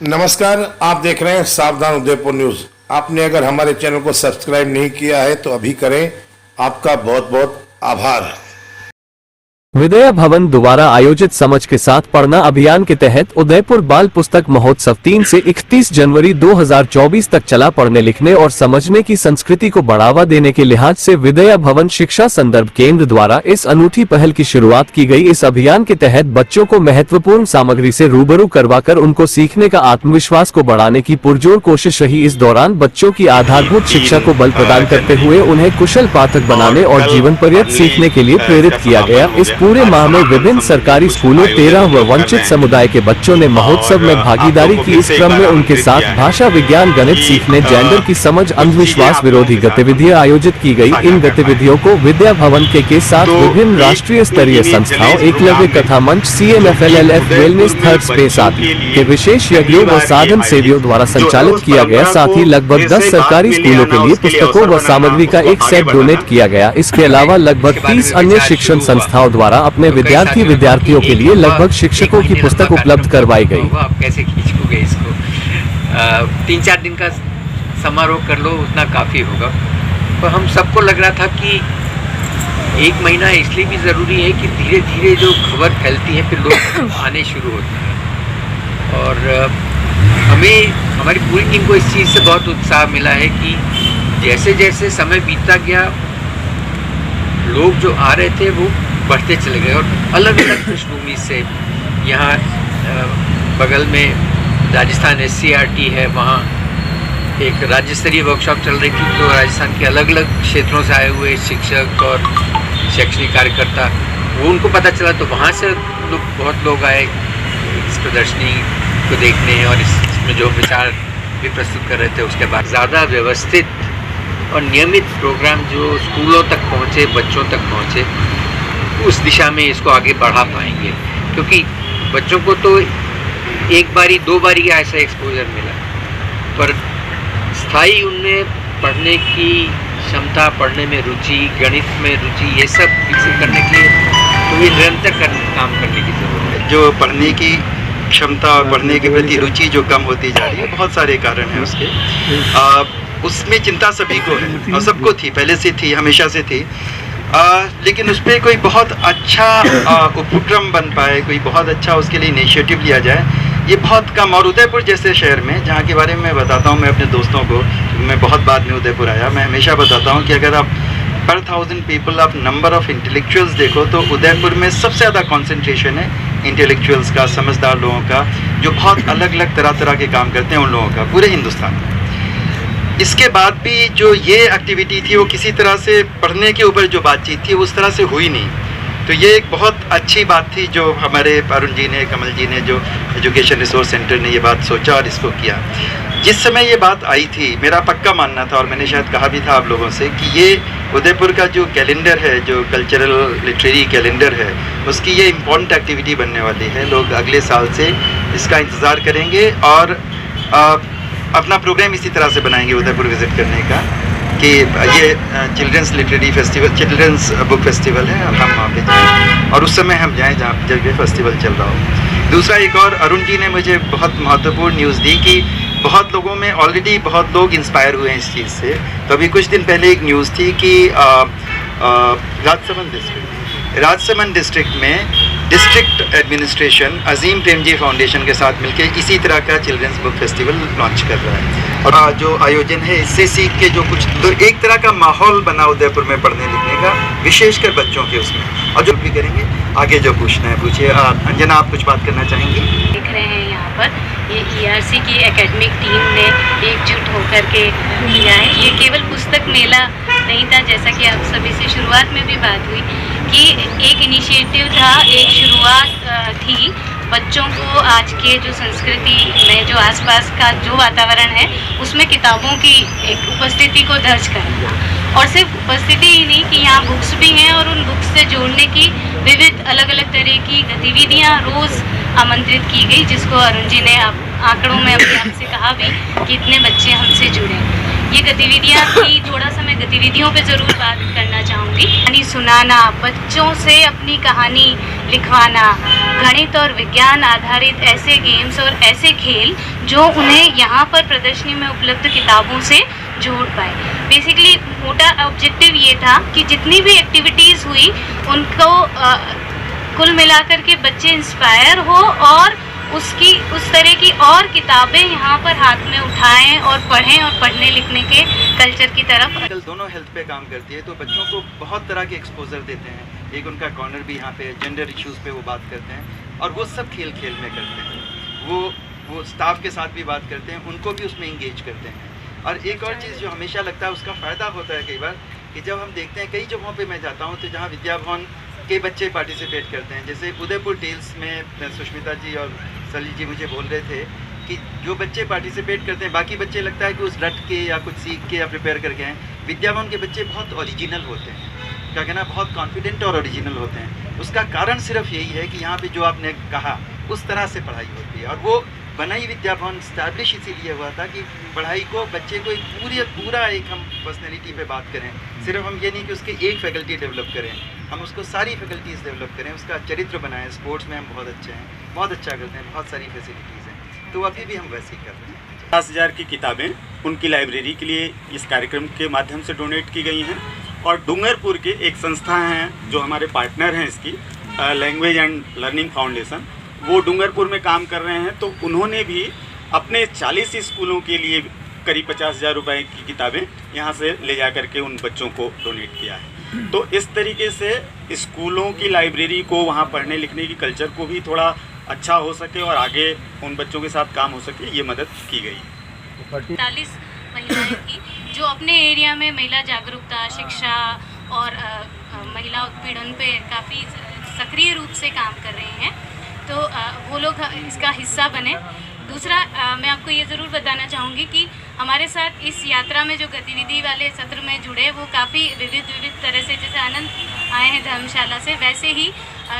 नमस्कार, आप देख रहे हैं सावधान उदयपुर न्यूज। आपने अगर हमारे चैनल को सब्सक्राइब नहीं किया है तो अभी करें। आपका बहुत बहुत आभार। विद्या भवन द्वारा आयोजित समझ के साथ पढ़ना अभियान के तहत उदयपुर बाल पुस्तक महोत्सव 3 से 31 जनवरी 2024 तक चला। पढ़ने लिखने और समझने की संस्कृति को बढ़ावा देने के लिहाज से विद्या भवन शिक्षा संदर्भ केंद्र द्वारा इस अनूठी पहल की शुरुआत की गई। इस अभियान के तहत बच्चों को महत्वपूर्ण सामग्री से रूबरू करवाकर उनको सीखने का आत्मविश्वास को बढ़ाने की पुरजोर कोशिश रही। इस दौरान बच्चों की आधारभूत शिक्षा को बल प्रदान करते हुए उन्हें कुशल पाठक बनाने और जीवन पर्यंत सीखने के लिए प्रेरित किया गया। इस पूरे माह में विभिन्न सरकारी स्कूलों 13 व वंचित समुदाय के बच्चों ने महोत्सव में भागीदारी की। इस क्रम में उनके साथ भाषा, विज्ञान, गणित सीखने, जेंडर की समझ, अंधविश्वास विरोधी गतिविधियां आयोजित की गई। इन गतिविधियों को विद्या भवन के साथ विभिन्न राष्ट्रीय स्तरीय संस्थाओं, एकलव्य कथा मंच, CNFLLF, वेलनेस, थर्ड स्पेस आदि के विशेष यज्ञों व साधन सेवियों द्वारा संचालित किया गया। साथ ही लगभग 10 सरकारी स्कूलों के लिए पुस्तकों व सामग्री का एक सेट डोनेट किया गया। इसके अलावा लगभग 30 अन्य शिक्षण संस्थाओं द्वारा अपने विद्यार्थियों के लिए लगभग शिक्षकों की पुस्तक उपलब्ध करवाई गई। आप कैसे खींचोगे इसको? 3-4 दिन का समारोह कर लो, उतना काफ़ी होगा। तो हम सबको लग रहा था कि 1 महीना इसलिए भी ज़रूरी है कि धीरे धीरे जो खबर फैलती है फिर लोग आने शुरू होते हैं। और हमें, हमारी पूरी टीम को इस चीज़ से बहुत उत्साह मिला है कि जैसे जैसे समय बीतता गया, लोग जो आ रहे थे वो बढ़ते चले गए और अलग अलग पृष्ठभूमि से। यहाँ बगल में राजस्थान SCRT है, वहाँ एक राज्य स्तरीय वर्कशॉप चल रही थी। तो राजस्थान के अलग अलग क्षेत्रों से आए हुए शिक्षक और शैक्षणिक कार्यकर्ता, वो उनको पता चला तो वहाँ से बहुत लोग आए इस प्रदर्शनी को देखने और इसमें जो विचार भी प्रस्तुत कर रहे थे। उसके बाद ज़्यादा व्यवस्थित और नियमित प्रोग्राम जो स्कूलों तक पहुँचे, बच्चों तक पहुँचे, उस दिशा में इसको आगे बढ़ा पाएंगे। क्योंकि बच्चों को तो 1 बारी 2 बारी का ऐसा एक्सपोजर मिला, पर स्थायी उनमें पढ़ने की क्षमता, पढ़ने में रुचि, गणित में रुचि, ये सब विकसित करने के लिए तो ये निरंतर काम करने की ज़रूरत है। जो पढ़ने की क्षमता और पढ़ने के प्रति रुचि जो कम होती जा रही है, बहुत सारे कारण हैं उसके। उसमें चिंता सभी को है और सबको थी, पहले से थी, हमेशा से थी। लेकिन उस पर कोई बहुत अच्छा उपक्रम बन पाए, कोई बहुत अच्छा उसके लिए इनिशिएटिव लिया जाए, ये बहुत कम। और उदयपुर जैसे शहर में, जहाँ के बारे में मैं बताता हूँ मैं अपने दोस्तों को, मैं बहुत बाद में उदयपुर आया, मैं हमेशा बताता हूँ कि अगर आप पर 1000 पीपल आप नंबर ऑफ इंटेलेक्चुअल्स देखो तो उदयपुर में सबसे ज़्यादा कॉन्सेंट्रेशन है इंटेलेक्चुअल्स का, समझदार लोगों का, जो बहुत अलग अलग तरह के काम करते हैं, उन लोगों का पूरे हिंदुस्तान में। इसके बाद भी जो ये एक्टिविटी थी वो किसी तरह से पढ़ने के ऊपर जो बातचीत थी उस तरह से हुई नहीं। तो ये एक बहुत अच्छी बात थी जो हमारे अरुण जी ने, कमल जी ने, जो एजुकेशन रिसोर्स सेंटर ने ये बात सोचा और इसको किया। जिस समय ये बात आई थी, मेरा पक्का मानना था और मैंने शायद कहा भी था आप लोगों से कि ये उदयपुर का जो कैलेंडर है, जो कल्चरल लिटरेरी कैलेंडर है, उसकी ये इम्पॉर्टेंट एक्टिविटी बनने वाली है। लोग अगले साल से इसका इंतज़ार करेंगे और अपना प्रोग्राम इसी तरह से बनाएंगे उदयपुर विज़िट करने का कि ये children's literary festival, children's book festival है, हम वहाँ पे जाएँ और उस समय हम जाएँ जब ये फेस्टिवल चल रहा हो। दूसरा, एक और अरुण जी ने मुझे बहुत महत्वपूर्ण न्यूज़ दी कि बहुत लोगों में ऑलरेडी बहुत लोग इंस्पायर हुए हैं इस चीज़ से। तो अभी कुछ दिन पहले एक न्यूज़ थी कि राजसमंद डिस्ट्रिक्ट में district administration Azim Premji foundation के साथ मिलकर इसी तरह का चिल्ड्रंस बुक फेस्टिवल लॉन्च कर रहा है। और जो आयोजन है, इससे सीख के जो कुछ, तो एक तरह का माहौल बना उदयपुर में पढ़ने लिखने का, विशेषकर बच्चों के उसमें। और जो भी करेंगे, आगे जो पूछना है पूछिए। अंजना, आप कुछ बात करना चाहेंगी? देख रहे हैं यहाँ पर ये ERC की एकेडमिक टीम ने एकजुट होकर के किया है। ये केवल पुस्तक मेला नहीं था, जैसा कि आप सभी से शुरुआत में भी बात हुई कि एक इनिशिएटिव था, एक शुरुआत थी बच्चों को आज के जो संस्कृति में, जो आसपास का जो वातावरण है, उसमें किताबों की एक उपस्थिति को दर्ज करना। और सिर्फ उपस्थिति ही नहीं कि यहाँ बुक्स भी हैं और उन बुक्स से जोड़ने की विविध अलग अलग तरह की गतिविधियाँ रोज़ आमंत्रित की गई, जिसको अरुण जी ने आंकड़ों में अपने आपसे कहा भी कि इतने बच्चे हमसे जुड़े। ये गतिविधियाँ थी। थोड़ा सा मैं गतिविधियों पे ज़रूर बात करना चाहूँगी। कहानी सुनाना, बच्चों से अपनी कहानी लिखवाना, गणित और विज्ञान आधारित ऐसे गेम्स और ऐसे खेल जो उन्हें यहाँ पर प्रदर्शनी में उपलब्ध किताबों से जोड़ पाए। बेसिकली मोटा ऑब्जेक्टिव ये था कि जितनी भी एक्टिविटीज़ हुई उनको कुल मिलाकर के बच्चे इंस्पायर हो और उस तरह की और किताबें यहाँ पर हाथ में उठाएं और पढ़ें और पढ़ने लिखने के कल्चर की तरफ। आजकल दोनों हेल्थ पे काम करती है, तो बच्चों को बहुत तरह के एक्सपोजर देते हैं। एक उनका कॉर्नर भी यहाँ पे जेंडर इश्यूज़ पे वो बात करते हैं, और वो सब खेल खेल में करते हैं। वो स्टाफ के साथ भी बात करते हैं, उनको भी उसमें इंगेज करते हैं। और एक और चीज़ जो हमेशा लगता है उसका फ़ायदा होता है कई बार, कि जब हम देखते हैं कई जगहों पे मैं जाता हूँ तो जहाँ विद्या भवन के बच्चे पार्टिसिपेट करते हैं, जैसे उदयपुर टेल्स में सुष्मिता जी और सलील जी मुझे बोल रहे थे कि जो बच्चे पार्टिसिपेट करते हैं, बाकी बच्चे लगता है कि उस रट के या कुछ सीख के या प्रिपेयर करके हैं। विद्या भवन के बच्चे बहुत ओरिजिनल होते हैं, क्या कहना, बहुत कॉन्फिडेंट और ओरिजिनल होते हैं। उसका कारण सिर्फ यही है कि यहाँ पे जो आपने कहा उस तरह से पढ़ाई होती है। और वो बनाई विद्या भवन स्टैब्लिश इसीलिए हुआ था कि पढ़ाई को, बच्चे को एक पूरा एक हम पर्सनैलिटी पे बात करें। सिर्फ हम ये नहीं कि उसके एक फैकल्टी डेवलप करें, हम उसको सारी फैकल्टीज़ डेवलप करें, उसका चरित्र बनाएं। स्पोर्ट्स में हम बहुत अच्छे हैं, बहुत अच्छा करते हैं, बहुत सारी फैसिलिटीज़ हैं, तो अभी भी हम वैसे ही कर रहे हैं। 50,000 की किताबें उनकी लाइब्रेरी के लिए इस कार्यक्रम के माध्यम से डोनेट की गई हैं। और डूंगरपुर के एक संस्था हैं जो हमारे पार्टनर हैं इसकी, लैंग्वेज एंड लर्निंग फाउंडेशन, वो डूंगरपुर में काम कर रहे हैं। तो उन्होंने भी अपने 40 स्कूलों के लिए करीब 50,000 रुपये की किताबें यहाँ से ले जा कर के उन बच्चों को डोनेट किया है। तो इस तरीके से स्कूलों की लाइब्रेरी को, वहाँ पढ़ने लिखने की कल्चर को भी थोड़ा अच्छा हो सके और आगे उन बच्चों के साथ काम हो सके, ये मदद की गई। 45 महिलाएं थी जो अपने एरिया में महिला जागरूकता, शिक्षा और महिला उत्पीड़न पे काफ़ी सक्रिय रूप से काम कर रही हैं, तो वो लोग इसका हिस्सा बने। दूसरा, मैं आपको ये ज़रूर बताना चाहूँगी कि हमारे साथ इस यात्रा में जो गतिविधि वाले सत्र में जुड़े, वो काफ़ी विविध तरह से, जैसे आनंद आए हैं धर्मशाला से, वैसे ही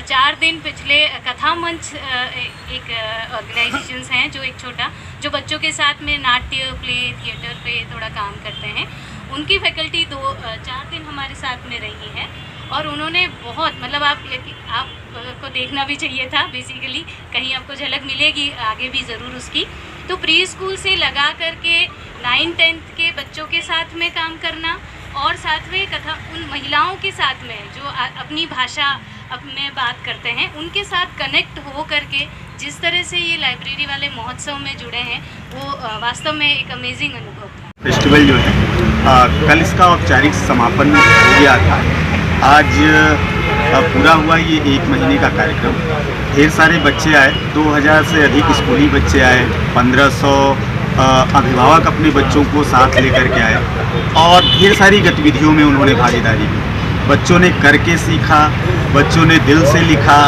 4 दिन पिछले कथा मंच एक ऑर्गेनाइजेशंस हैं जो एक छोटा, जो बच्चों के साथ में नाट्य, प्ले, थिएटर पे थोड़ा काम करते हैं, उनकी फैकल्टी 4 दिन हमारे साथ में रही है। और उन्होंने बहुत, मतलब आपको देखना भी चाहिए था, बेसिकली कहीं आपको झलक मिलेगी आगे भी ज़रूर उसकी। तो प्री स्कूल से लगा करके 9-10th के बच्चों के साथ में काम करना, और साथ में कथा उन महिलाओं के साथ में जो अपनी भाषा में बात करते हैं, उनके साथ कनेक्ट हो करके जिस तरह से ये लाइब्रेरी वाले महोत्सव में जुड़े हैं, वो वास्तव में एक अमेजिंग अनुभव था। फेस्टिवल जो है कल इसका औपचारिक समापन हो गया था। आज पूरा हुआ ये 1 महीने का कार्यक्रम। ढेर सारे बच्चे आए, 2000 से अधिक स्कूली बच्चे आए, 1500 अभिभावक अपने बच्चों को साथ लेकर के आए, और ढेर सारी गतिविधियों में उन्होंने भागीदारी की। बच्चों ने करके सीखा, बच्चों ने दिल से लिखा,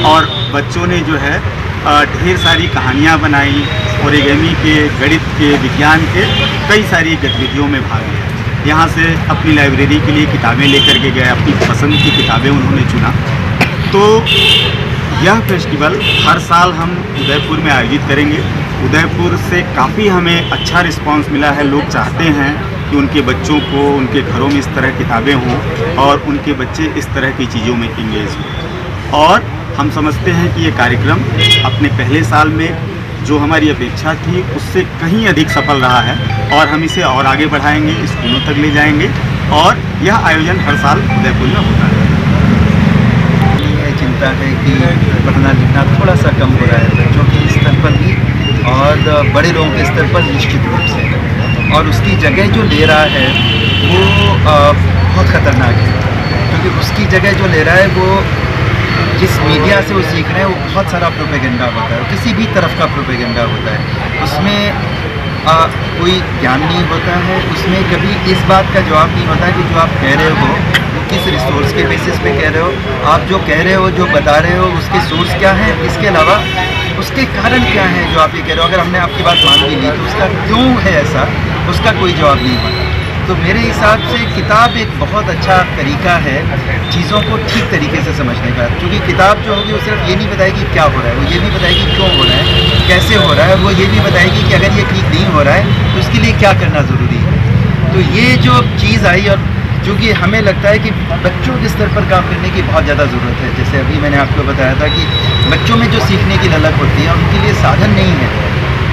और बच्चों ने जो है ढेर सारी कहानियाँ बनाई, ओरिगेमी के, गणित के, विज्ञान के कई सारी गतिविधियों में भाग लिया। यहाँ से अपनी लाइब्रेरी के लिए किताबें लेकर के गए, अपनी पसंद की किताबें उन्होंने चुना। तो यह फेस्टिवल हर साल हम उदयपुर में आयोजित करेंगे। उदयपुर से काफ़ी हमें अच्छा रिस्पांस मिला है। लोग चाहते हैं कि उनके बच्चों को, उनके घरों में इस तरह किताबें हों और उनके बच्चे इस तरह की चीज़ों में इंगेज हों। और हम समझते हैं कि ये कार्यक्रम अपने पहले साल में जो हमारी अपेक्षा थी उससे कहीं अधिक सफल रहा है, और हम इसे और आगे बढ़ाएंगे, स्कूलों तक ले जाएंगे, और यह आयोजन हर साल उदयपुर में होता है। ये चिंता है कि पढ़ना लिखना थोड़ा सा कम हो रहा है बच्चों के स्तर पर भी और बड़े लोगों के स्तर पर निश्चित रूप से, और उसकी जगह जो ले रहा है वो बहुत ख़तरनाक है, क्योंकि उसकी जगह जो ले रहा है वो जिस मीडिया से वो सीख रहे हैं वो बहुत सारा प्रोपेगेंडा होता है, किसी भी तरफ का प्रोपेगेंडा होता है। उसमें कोई ज्ञान नहीं होता है, उसमें कभी इस बात का जवाब नहीं होता है कि जो आप कह रहे हो वो किस रिसोर्स के बेसिस पे कह रहे हो, आप जो कह रहे हो, जो बता रहे हो, उसके सोर्स क्या है, इसके अलावा उसके कारण क्या है जो आप ये कह रहे हो। अगर हमने आपकी बात मान भी ली तो उसका क्यों है ऐसा, उसका कोई जवाब नहीं होता। तो मेरे हिसाब से किताब एक बहुत अच्छा तरीका है चीज़ों को ठीक तरीके से समझने का, क्योंकि किताब जो होगी वो सिर्फ ये नहीं बताएगी क्या हो रहा है, वो ये भी बताएगी क्यों हो रहा है, कैसे हो रहा है, वो ये भी बताएगी कि अगर ये ठीक नहीं हो रहा है तो उसके लिए क्या करना ज़रूरी है। तो ये जो चीज़ आई, और चूँकि हमें लगता है कि बच्चों के स्तर पर काम करने की बहुत ज़्यादा ज़रूरत है। जैसे अभी मैंने आपको बताया था कि बच्चों में जो सीखने की ललक होती है उनके लिए साधन नहीं है,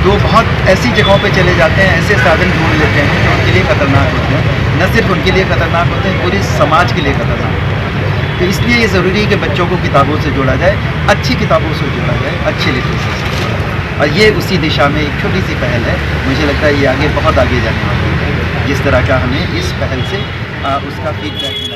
तो बहुत ऐसी जगहों पे चले जाते हैं, ऐसे साधन ढूंढ लेते हैं जो उनके लिए ख़तरनाक होते हैं। न सिर्फ उनके लिए ख़तरनाक होते हैं, पूरे समाज के लिए ख़तरनाक होते हैं। तो इसलिए ये ज़रूरी है कि बच्चों को किताबों से जोड़ा जाए, अच्छी किताबों से जोड़ा जाए, अच्छे लिटरेचर से जोड़ा जाए। और ये उसी दिशा में एक छोटी सी पहल है। मुझे लगता है ये आगे बहुत आगे जाने वाली है। जिस तरह का हमें इस पहल से उसका फीडबैक मिला।